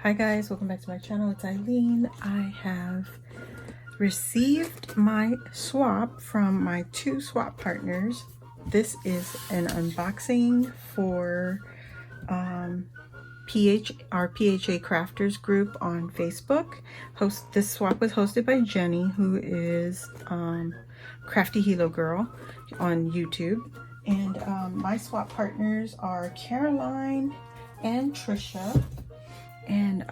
Hi guys, welcome back to my channel. It's Eileen. I have received my swap from my two swap partners. This is an unboxing for our PHA Crafters group on Facebook. This swap was hosted by Jenny, who is Crafty Hilo Girl on YouTube. And my swap partners are Caroline and Trisha. And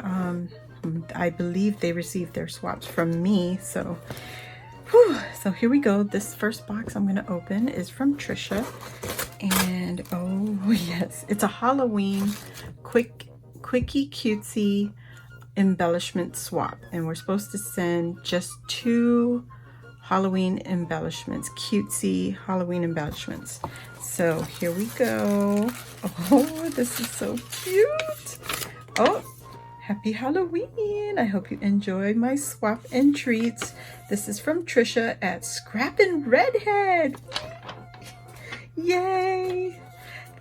I believe they received their swaps from me. So here we go. This first box I'm going to open is from Trisha. And oh yes, it's a Halloween quickie cutesy embellishment swap. And we're supposed to send just 2 Halloween embellishments, cutesy Halloween embellishments. So here we go. Oh, this is so cute. Oh, happy Halloween. I hope you enjoy my swap and treats. This is from Trisha at Scrappin' Redhead. Yay.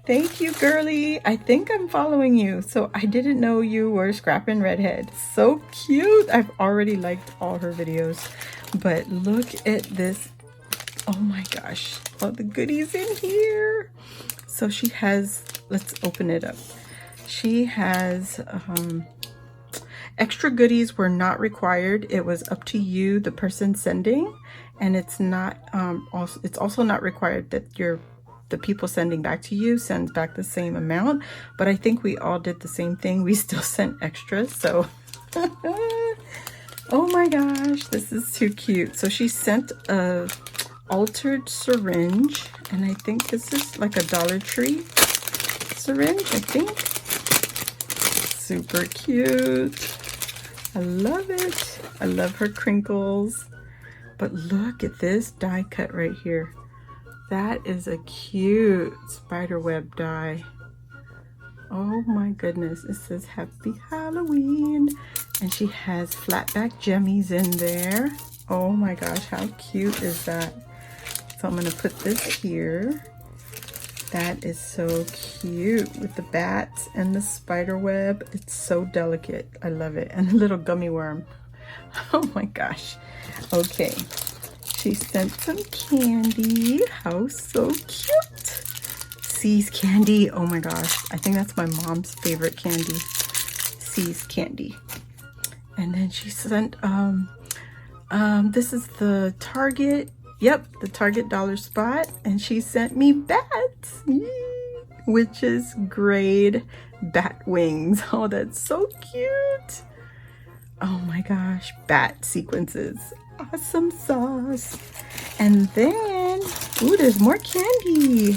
Thank you, girly. I think I'm following you, so I didn't know you were Scrappin' Redhead. So cute. I've already liked all her videos, but look at this. Oh my gosh, all the goodies in here. So she has, let's open it up. She has extra goodies were not required. It was up to you, the person sending, and it's not it's also not required that the people sending back to you sends back the same amount. But I think we all did the same thing. We still sent extras. So oh my gosh, this is too cute. So she sent a altered syringe, and I think this is like a Dollar Tree syringe, I think. Super cute. I love it. I love her crinkles. But look at this die cut right here. That is a cute spiderweb die. Oh my goodness. It says Happy Halloween. And she has flatback jemmies in there. Oh my gosh, how cute is that? So I'm going to put this here. That is so cute with the bats and the spider web. It's so delicate. I love it. And a little gummy worm. Oh my gosh. Okay. She sent some candy. How so cute. See's candy. Oh my gosh. I think that's my mom's favorite candy. See's candy. And then she sent, this is the Target. Yep, the Target dollar spot, and she sent me bats, which is grade bat wings. Oh, that's so cute. Oh my gosh, bat sequences. Awesome sauce. And then, ooh, there's more candy.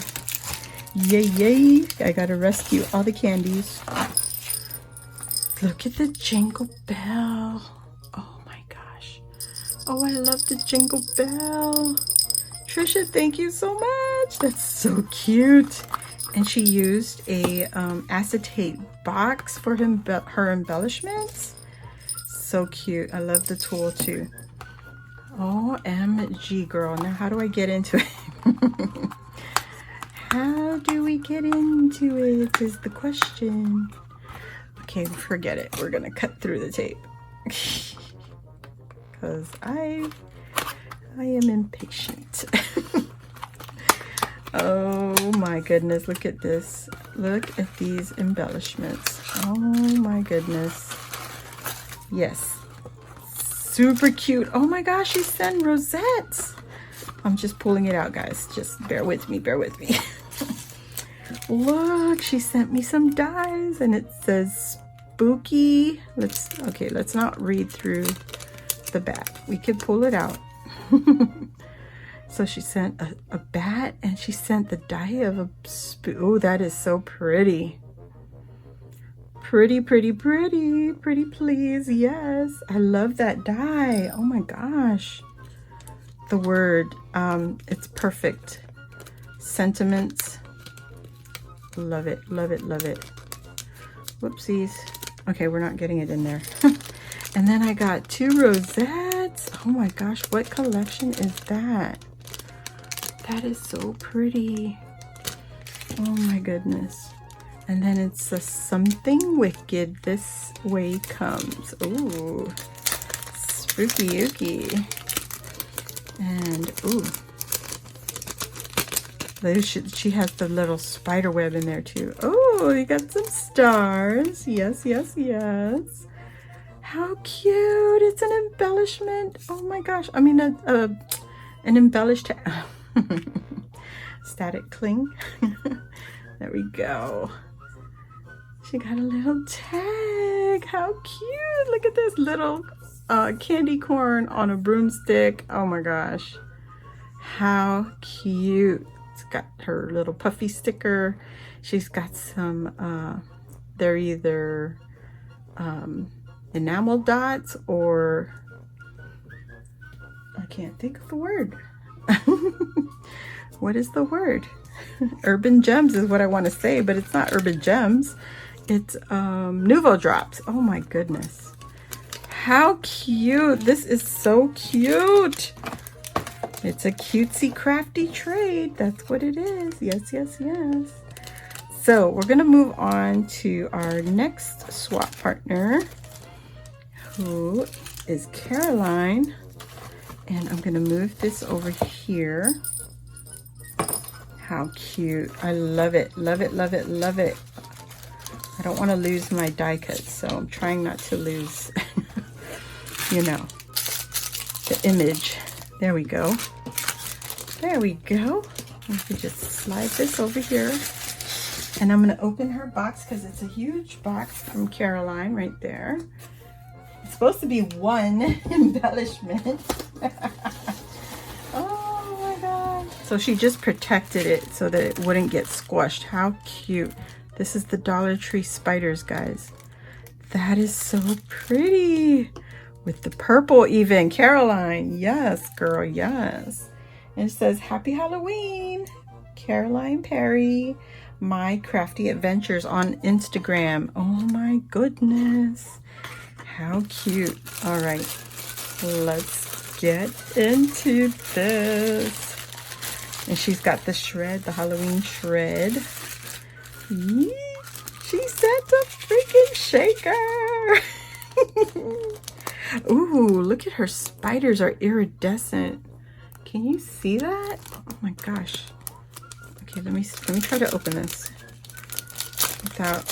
Yay, yay. I gotta rescue all the candies. Look at the Jingle Bell. Oh, I love the Jingle Bell. Trisha, thank you so much. That's so cute. And she used a acetate box for her embellishments. So cute. I love the tool too. OMG, girl. Now, how do I get into it? How do we get into it is the question. Okay, forget it. We're going to cut through the tape. Because I am impatient. Oh my goodness, look at this. Look at these embellishments. Oh my goodness. Yes. Super cute. Oh my gosh, she sent rosettes. I'm just pulling it out, guys. Just bear with me, bear with me. Look, she sent me some dies and it says spooky. Let's not read through the bat. We could pull it out. So she sent a bat, and she sent the die of a oh, that is so pretty. Pretty, pretty, pretty, pretty, please. Yes, I love that die. Oh my gosh. The word, it's perfect. Sentiments. Love it, love it, love it. Whoopsies. Okay, we're not getting it in there. And then I got 2 rosettes. Oh my gosh, what collection is that? That is so pretty. Oh my goodness. And then it's a something wicked this way comes. Ooh, spooky ooky. And ooh, she has the little spider web in there too. Oh, you got some stars. Yes, yes, yes. How cute. It's an embellishment. Oh my gosh. I mean, an embellished static cling. There we go. She got a little tag. How cute. Look at this little candy corn on a broomstick. Oh my gosh. How cute. It's got her little puffy sticker. She's got some, they're either enamel dots or, I can't think of the word. What is the word? Urban Gems is what I want to say, but it's not Urban Gems. It's Nouveau Drops. Oh my goodness. How cute. This is so cute. It's a cutesy crafty trade. That's what it is. Yes, yes, yes. So we're going to move on to our next swap partner, who is Caroline. And I'm going to move this over here. How cute. I love it. Love it, love it, love it. I don't want to lose my die cuts, so I'm trying not to lose, you know, the image. There we go. There we go. We can just slide this over here. And I'm going to open her box because it's a huge box from Caroline right there. It's supposed to be one embellishment. Oh my God. So she just protected it so that it wouldn't get squashed. How cute. This is the Dollar Tree spiders, guys. That is so pretty. With the purple even. Caroline, yes, girl, yes. And it says, Happy Halloween, Caroline Perry, My Crafty Adventures on Instagram. Oh my goodness. How cute. All right, let's get into this. And she's got the shred, the Halloween shred. Yee, she sent a freaking shaker. Ooh, look at her spiders are iridescent. Can you see that? Oh my gosh. Okay, let me try to open this without.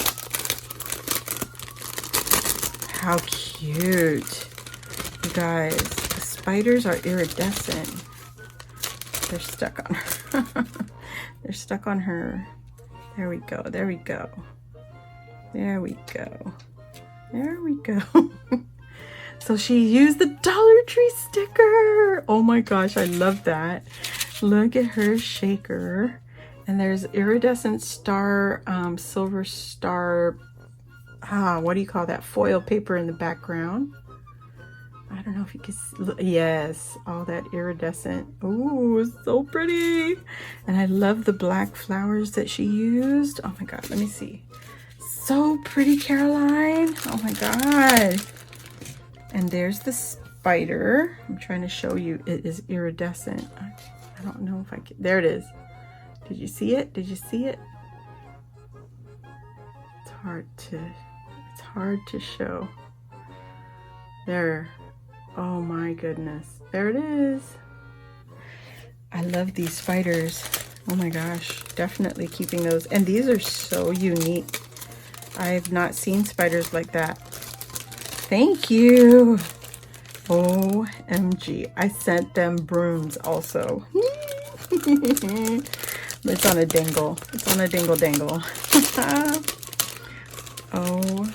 How cute. You guys, the spiders are iridescent. They're stuck on her. They're stuck on her. There we go. There we go. There we go. There we go. So she used the Dollar Tree sticker. Oh my gosh, I love that. Look at her shaker. And there's iridescent star, silver star, what do you call that? Foil paper in the background. I don't know if you can see. Yes, all that iridescent. Ooh, so pretty. And I love the black flowers that she used. Oh my God, let me see. So pretty, Caroline. Oh my God. And there's the spider. I'm trying to show you. It is iridescent. I don't know if I can. There it is. Did you see it? Did you see it? It's hard to show. There. Oh my goodness. There it is. I love these spiders. Oh my gosh. Definitely keeping those. And these are so unique. I've not seen spiders like that. Thank you. OMG. I sent them brooms also. It's on a dingle. It's on a dingle dangle. Oh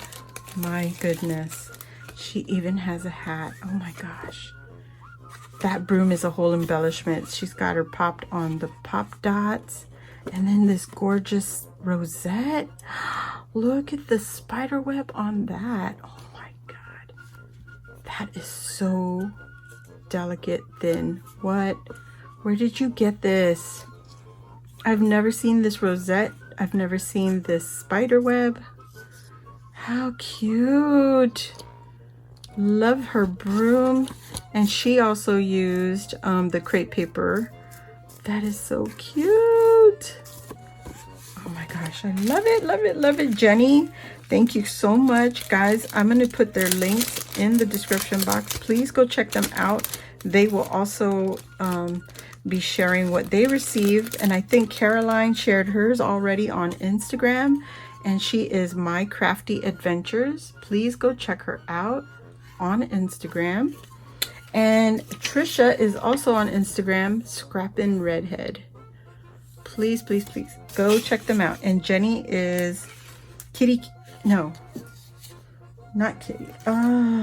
my goodness. She even has a hat. Oh my gosh. That broom is a whole embellishment. She's got her popped on the pop dots. And then this gorgeous rosette. Look at the spider web on that. Oh my God. That is so delicate thin. What? Where did you get this? I've never seen this rosette. I've never seen this spider web. How cute. Love her broom. And she also used the crepe paper. That is so cute. Oh my gosh, gosh, I love it, love it, love it. Jenny, thank you so much. Guys, I'm going to put their links in the description box. Please go check them out. They will also be sharing what they received. And I think Caroline shared hers already on Instagram. And she is My Crafty Adventures. Please go check her out on Instagram. And Trisha is also on Instagram, Scrappin' Redhead. Please, please, please go check them out. And Jenny is Kitty. No, not Kitty. I'm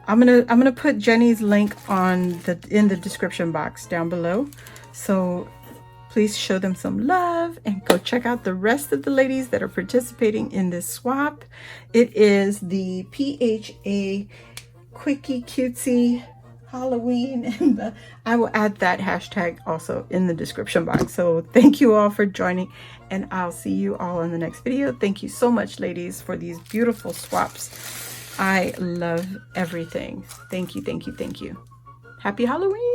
gonna put Jenny's link in the description box down below. So please show them some love and go check out the rest of the ladies that are participating in this swap. It is the PHA Quickie Cutesy Halloween, and I will add that hashtag also in the description box. So thank you all for joining, and I'll see you all in the next video. Thank you so much, ladies, for these beautiful swaps. I love everything. Thank you, thank you, thank you. Happy Halloween.